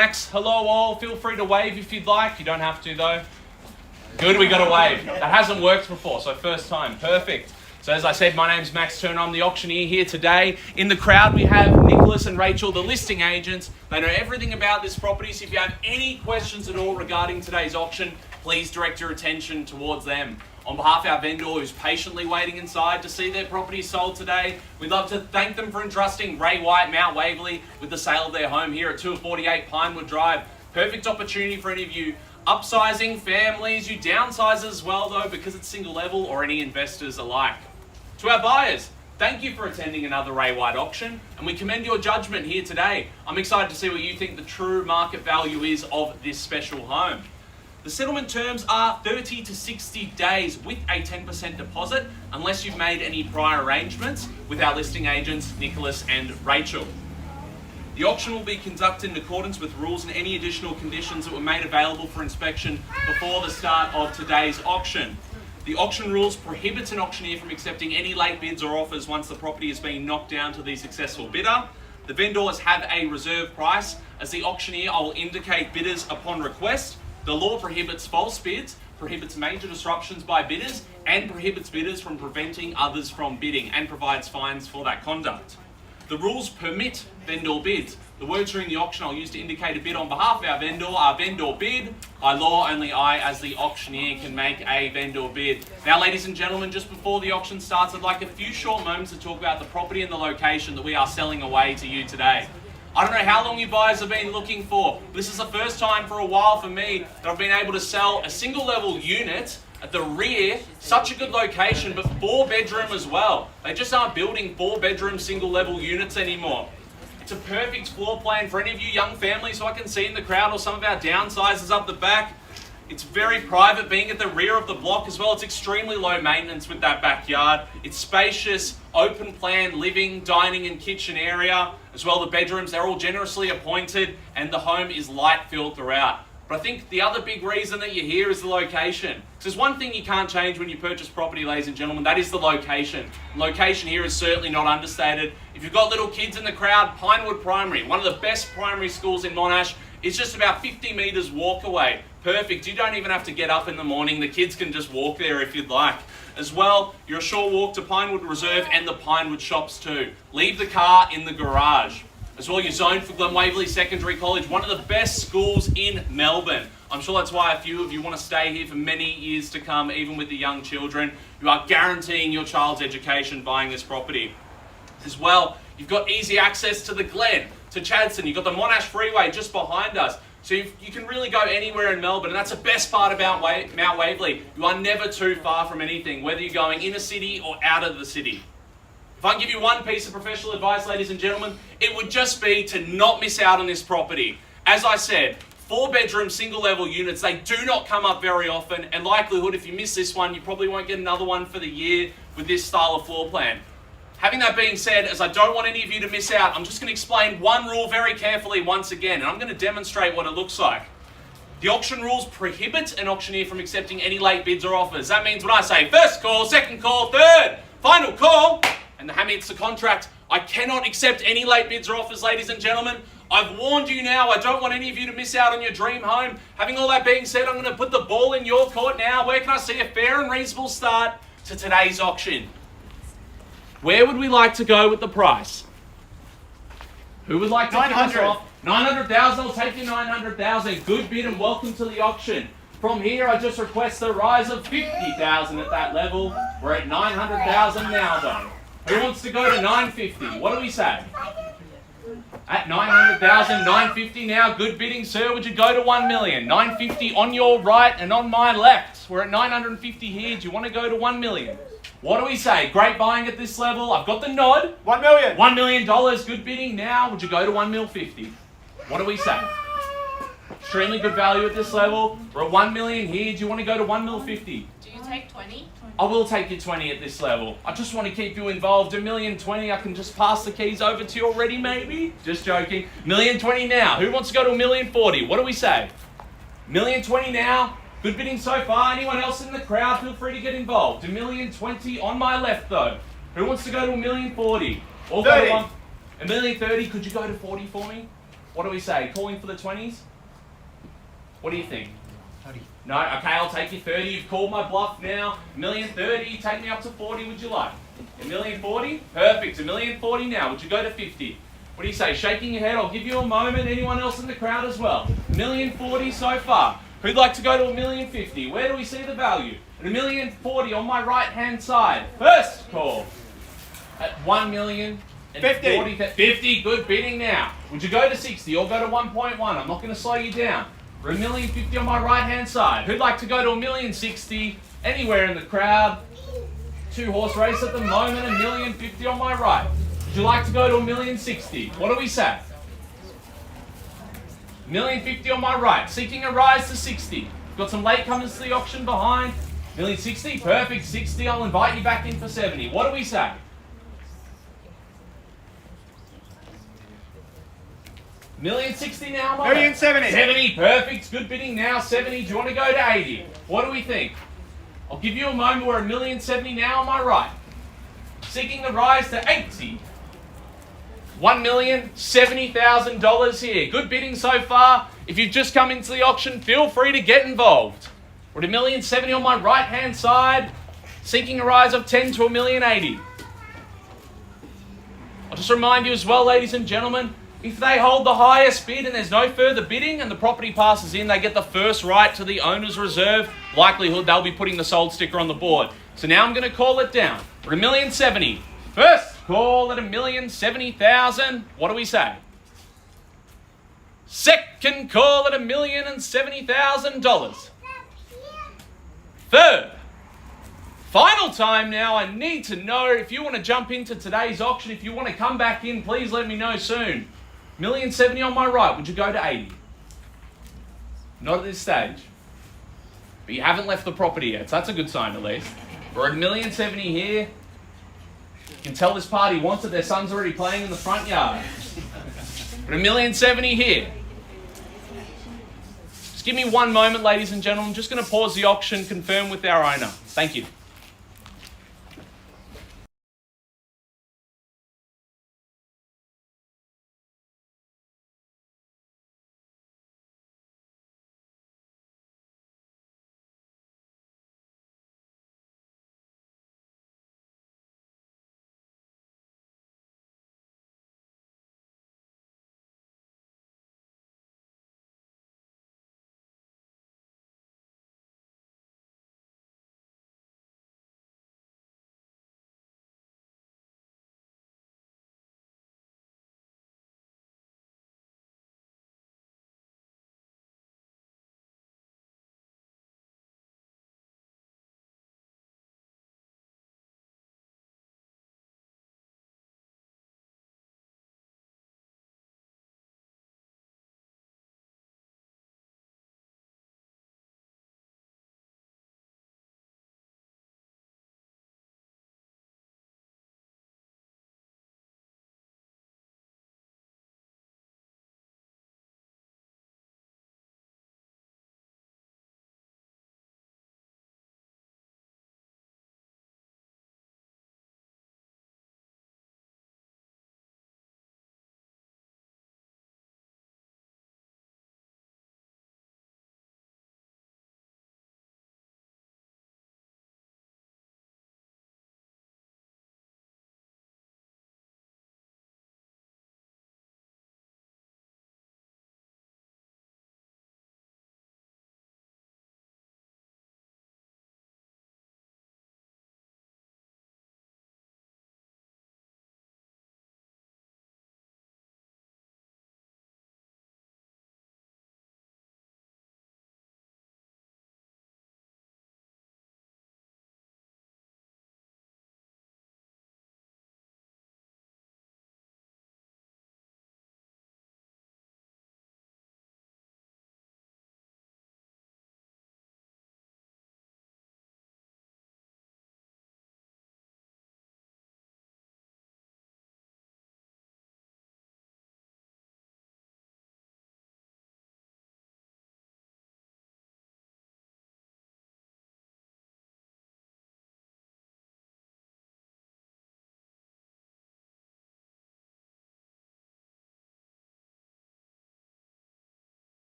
Max, hello all. Feel free to wave if you'd like. You don't have to though. Good, we got a wave. That hasn't worked before, so first time. Perfect. So as I said, my name's Max Turner. I'm the auctioneer here today. In the crowd we have Nicholas and Rachel, the listing agents. They know everything about this property, so if you have any questions at all regarding today's auction, please direct your attention towards them. On behalf of our vendor who's patiently waiting inside to see their property sold today, we'd love to thank them for entrusting Ray White, Mount Waverley, with the sale of their home here at 248 Pinewood Drive. Perfect opportunity for any of you upsizing families, you downsizers as well though, because it's single level, or any investors alike. To our buyers, thank you for attending another Ray White auction, and we commend your judgment here today. I'm excited to see what you think the true market value is of this special home. The settlement terms are 30 to 60 days with a 10% deposit, unless you've made any prior arrangements with our listing agents, Nicholas and Rachel. The auction will be conducted in accordance with rules and any additional conditions that were made available for inspection before the start of today's auction. The auction rules prohibit an auctioneer from accepting any late bids or offers once the property has been knocked down to the successful bidder. The vendors have a reserve price. As the auctioneer, I will indicate bidders upon request. The law prohibits false bids, prohibits major disruptions by bidders, and prohibits bidders from preventing others from bidding, and provides fines for that conduct. The rules permit vendor bids. The words during the auction I'll use to indicate a bid on behalf of our vendor are vendor bid. By law, only I, as the auctioneer, can make a vendor bid. Now, ladies and gentlemen, just before the auction starts, I'd like a few short moments to talk about the property and the location that we are selling away to you today. I don't know how long you buyers have been looking for. This is the first time for a while for me that I've been able to sell a single level unit at the rear, such a good location, but 4-bedroom as well. They just aren't building 4-bedroom single level units anymore. It's a perfect floor plan for any of you young families who I can see in the crowd, or some of our downsizers up the back. It's very private, being at the rear of the block as well. It's extremely low maintenance with that backyard. It's spacious, open plan living, dining and kitchen area. As well, the bedrooms, they're all generously appointed, and the home is light filled throughout. But I think the other big reason that you're here is the location. So there's one thing you can't change when you purchase property, ladies and gentlemen, that is the location. Location here is certainly not understated. If you've got little kids in the crowd, Pinewood Primary, one of the best primary schools in Monash, is just about 50 metres walk away. Perfect. You don't even have to get up in the morning. The kids can just walk there if you'd like. As well, you're a short walk to Pinewood Reserve and the Pinewood shops too. Leave the car in the garage. As well, you're zoned for Glen Waverley Secondary College, one of the best schools in Melbourne. I'm sure that's why a few of you want to stay here for many years to come, even with the young children. You are guaranteeing your child's education buying this property. As well, you've got easy access to the Glen, to Chadstone. You've got the Monash Freeway just behind us. So you can really go anywhere in Melbourne, and that's the best part about Mount Waverley. You are never too far from anything, whether you're going in a city or out of the city. If I can give you one piece of professional advice, ladies and gentlemen, it would just be to not miss out on this property. As I said, 4-bedroom single level units, they do not come up very often, and likelihood if you miss this one, you probably won't get another one for the year with this style of floor plan. Having that being said, as I don't want any of you to miss out, I'm just going to explain one rule very carefully once again, and I'm going to demonstrate what it looks like. The auction rules prohibit an auctioneer from accepting any late bids or offers. That means when I say first call, second call, third, final call, and the hammer hits the contract, I cannot accept any late bids or offers, ladies and gentlemen. I've warned you now. I don't want any of you to miss out on your dream home. Having all that being said, I'm going to put the ball in your court now. Where can I see a fair and reasonable start to today's auction? Where would we like to go with the price? Who would like to kick us off? 900,000. I'll take you 900,000. Good bid and welcome to the auction. From here, I just request the rise of 50,000 at that level. We're at 900,000 now, though. Who wants to go to 950? What do we say? At 900,000, 950 now. Good bidding, sir. Would you go to 1 million? 950 on your right and on my left. We're at 950 here. Do you want to go to 1 million? What do we say? Great buying at this level. I've got the nod. 1 million. $1 million. Good bidding now. Would you go to 1,050,000? What do we say? Extremely good value at this level. We're at 1 million here. Do you want to go to 1,050,000? Do you take 20? I will take you 20 at this level. I just want to keep you involved. 1,020,000. I can just pass the keys over to you already, maybe? Just joking. 1,020,000 now. Who wants to go to 1,040,000? What do we say? 1,020,000 now. Good bidding so far. Anyone else in the crowd, feel free to get involved. 1,020,000 on my left, though. Who wants to go to 1,040,000? Or go to 1,030,000. Could you go to 40 for me? What do we say? Calling for the 20s? What do you think? 30. No? Okay, I'll take you 30. You've called my bluff now. $1,030,000. Take me up to 40, would you like? $1,040,000? Perfect. $1,040,000 now. Would you go to 50? What do you say? Shaking your head. I'll give you a moment. Anyone else in the crowd as well? $1,040,000 so far. Who'd like to go to $1,050,000? Where do we see the value? At $1,040,000 on my right-hand side. First call. At $1,050,000. 50. Good bidding now. Would you go to 60 or go to 1.1? I'm not going to slow you down. For $1,050,000 on my right-hand side. Who'd like to go to $1,060,000? Anywhere in the crowd. 2-horse race at the moment. $1,050,000 on my right. Would you like to go to $1,060,000? What do we say? $1,050,000 on my right. Seeking a rise to 60. Got some latecomers to the auction behind. $1,060,000. Perfect. 60. I'll invite you back in for 70. What do we say? $1,060,000 now. $1,070,000. 70. Perfect. Good bidding now. 70. Do you want to go to 80? What do we think? I'll give you a moment. We're $1,070,000 now on my right. Seeking the rise to 80. $1,070,000 here. Good bidding so far. If you've just come into the auction, feel free to get involved. We're at $1,070,000 on my right-hand side. Seeking a rise of 10 to $1,080,000. I'll just remind you as well, ladies and gentlemen, if they hold the highest bid and there's no further bidding and the property passes in, they get the first right to the owner's reserve. Likelihood they'll be putting the sold sticker on the board. So now I'm going to call it down. We're at $1,070,000. First call at $1,070,000. What do we say? Second call at $1,070,000. Third. Final time now. I need to know if you want to jump into today's auction. If you want to come back in, please let me know soon. $1,070,000 on my right. Would you go to 80? Not at this stage. But you haven't left the property yet, so that's a good sign at least. We're at $1,070,000 here. You can tell this party wants it. Their son's already playing in the front yard. We're at $1,070,000 here. Just give me one moment, ladies and gentlemen. I'm just going to pause the auction, confirm with our owner. Thank you.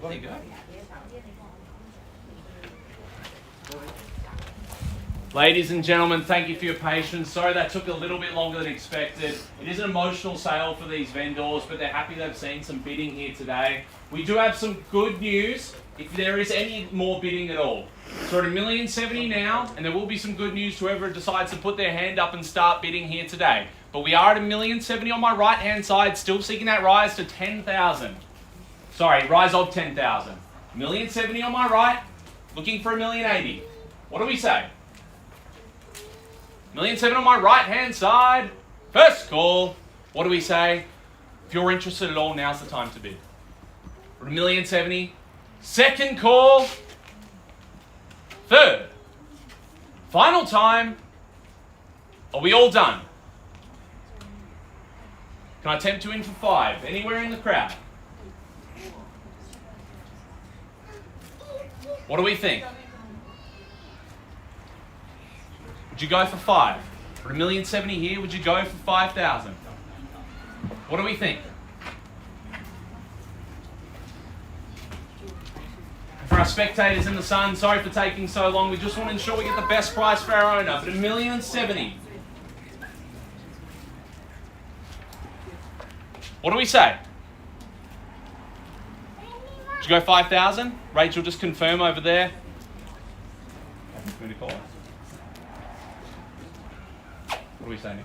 There you go. Ladies and gentlemen, thank you for your patience. Sorry that took a little bit longer than expected. It is an emotional sale for these vendors, but they're happy they've seen some bidding here today. We do have some good news if there is any more bidding at all. So we're at $1,070,000 now, and there will be some good news to whoever decides to put their hand up and start bidding here today. But we are at $1,070,000 on my right-hand side, still seeking that rise to 10,000. Sorry, rise of 10,000. $1,070,000 on my right, looking for $1,080,000. What do we say? $1,070,000 on my right-hand side. First call. What do we say? If you're interested at all, now's the time to bid. For $1,070,000. Second call. Third. Final time. Are we all done? Can I tempt you in for 5? Anywhere in the crowd? What do we think? Would you go for 5? For $1,070,000 here, would you go for 5,000? What do we think? For our spectators in the sun, sorry for taking so long. We just want to ensure we get the best price for our owner. For $1,070,000. What do we say? Would you go 5,000? Rachel, just confirm over there. What are we saying?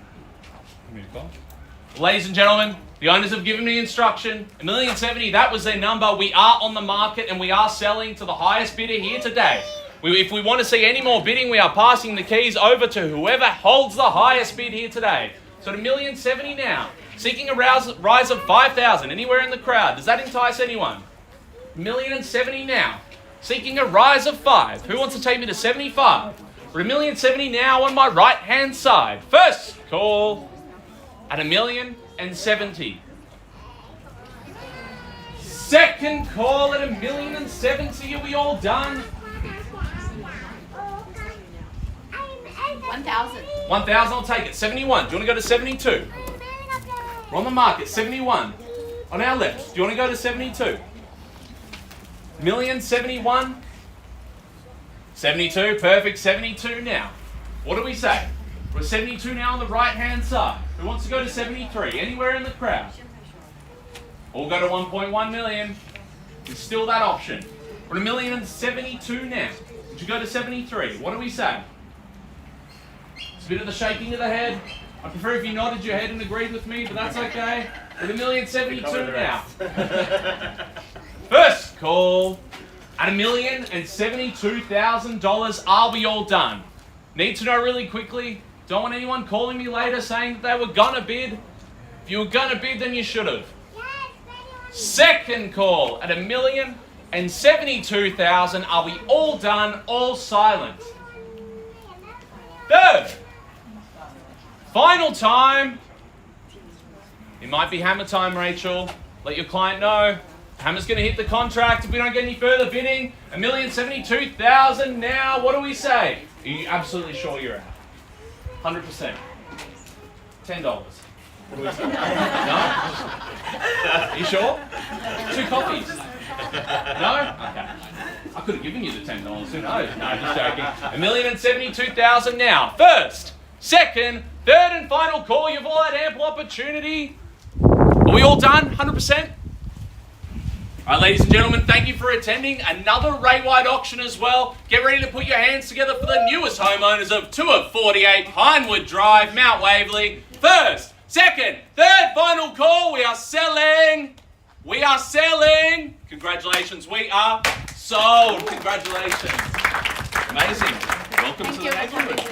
Ladies and gentlemen, the owners have given me instruction. $1,070,000, that was their number. We are on the market and we are selling to the highest bidder here today. If we want to see any more bidding, we are passing the keys over to whoever holds the highest bid here today. So $1,070,000 now, seeking a rise of 5,000. Anywhere in the crowd? Does that entice anyone? $1,070,000 now, seeking a rise of 5. Who wants to take me to 75? For $1,070,000 now on my right-hand side. First call at $1,070,000. Second call at $1,070,000. Are we all done? 1,000. 1,000, I'll take it. 71. Do you want to go to 72? We're on the market. 71. On our left. Do you want to go to 72? $1,071,000. 72, perfect. 72 now. What do we say? We're 72 now on the right-hand side. Who wants to go to 73? Anywhere in the crowd? All go to 1.1 million. There's still that option. We're at $1,072,000 now. Would you go to 73? What do we say? It's a bit of the shaking of the head. I prefer if you nodded your head and agreed with me, but that's okay. We're at $1,072,000 now. First call. At $1,072,000, are we all done? Need to know really quickly. Don't want anyone calling me later saying that they were gonna bid. If you were gonna bid, then you should have. Second call at $1,072,000. Are we all done? All silent. Third. Final time. It might be hammer time, Rachel. Let your client know. Hammer's going to hit the contract if we don't get any further bidding. $1,072,000 now. What do we say? Are you absolutely sure you're out? 100%. $10. What do we say? No? Are you sure? 2 copies. No? Okay. I could have given you the $10. Who knows? No, just joking. $1,072,000 now. First, second, third and final call. You've all had ample opportunity. Are we all done? 100%? All right, ladies and gentlemen, thank you for attending another Ray White auction as well. Get ready to put your hands together for the newest homeowners of 2 of 48 Pinewood Drive, Mount Waverley. First, second, third, final call. We are selling. We are selling. Congratulations, we are sold. Congratulations. Amazing. Welcome to the neighborhood.